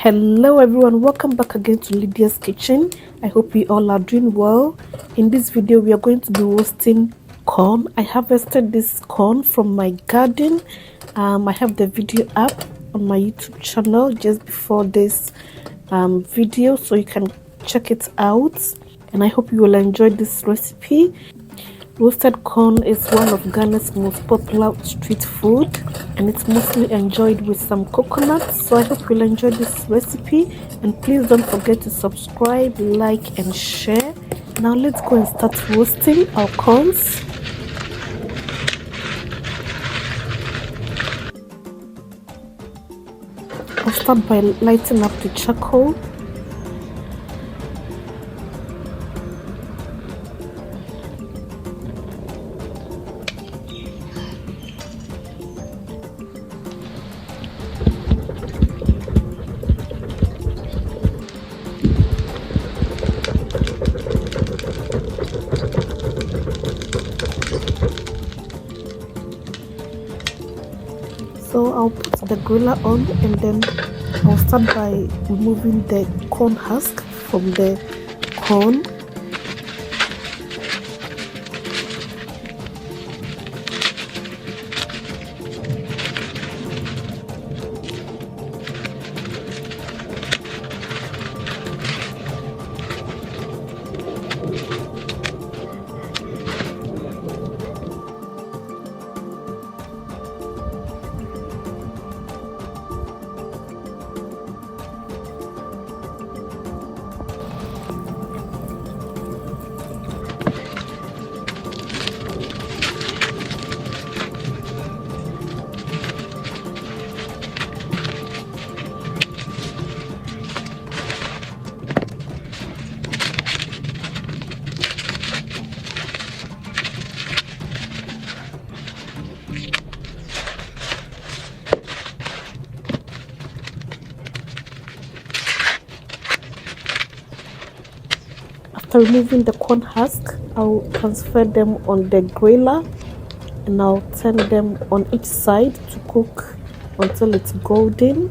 Hello everyone, welcome back again to Lydia's kitchen. I hope we all are doing well. In this video we are going to be roasting corn. I harvested this corn from my garden. I have the video up on my YouTube channel just before this video, so you can check it out, and I hope you will enjoy this recipe. Roasted corn is one of Ghana's most popular street food, and it's mostly enjoyed with some coconut. So I hope you'll enjoy this recipe, and please don't forget to subscribe, like and share. Now let's go and start roasting our corns. I'll start by lighting up the charcoal. So I'll put the griller on, and then I'll start by removing the corn husk from the corn. After removing the corn husk, I'll transfer them on the griller, and I'll turn them on each side to cook until it's golden.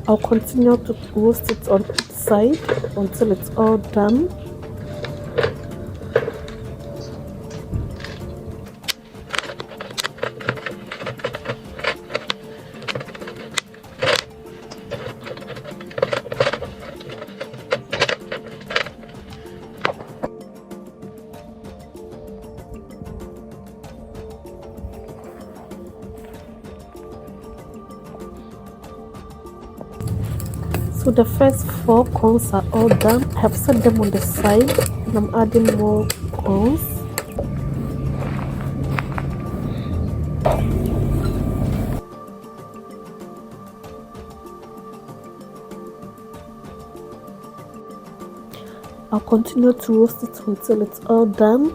I'll continue to roast it on each side until it's all done. So the first 4 corns are all done. I have set them on the side, and I'm adding more corns. I'll continue to roast it until it's all done.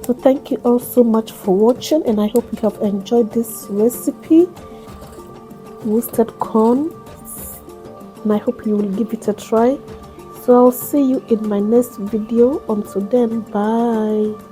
So thank you all so much for watching, and I hope you have enjoyed this recipe, roasted corn, and I hope you will give it a try. So I'll see you in my next video. Until then, bye.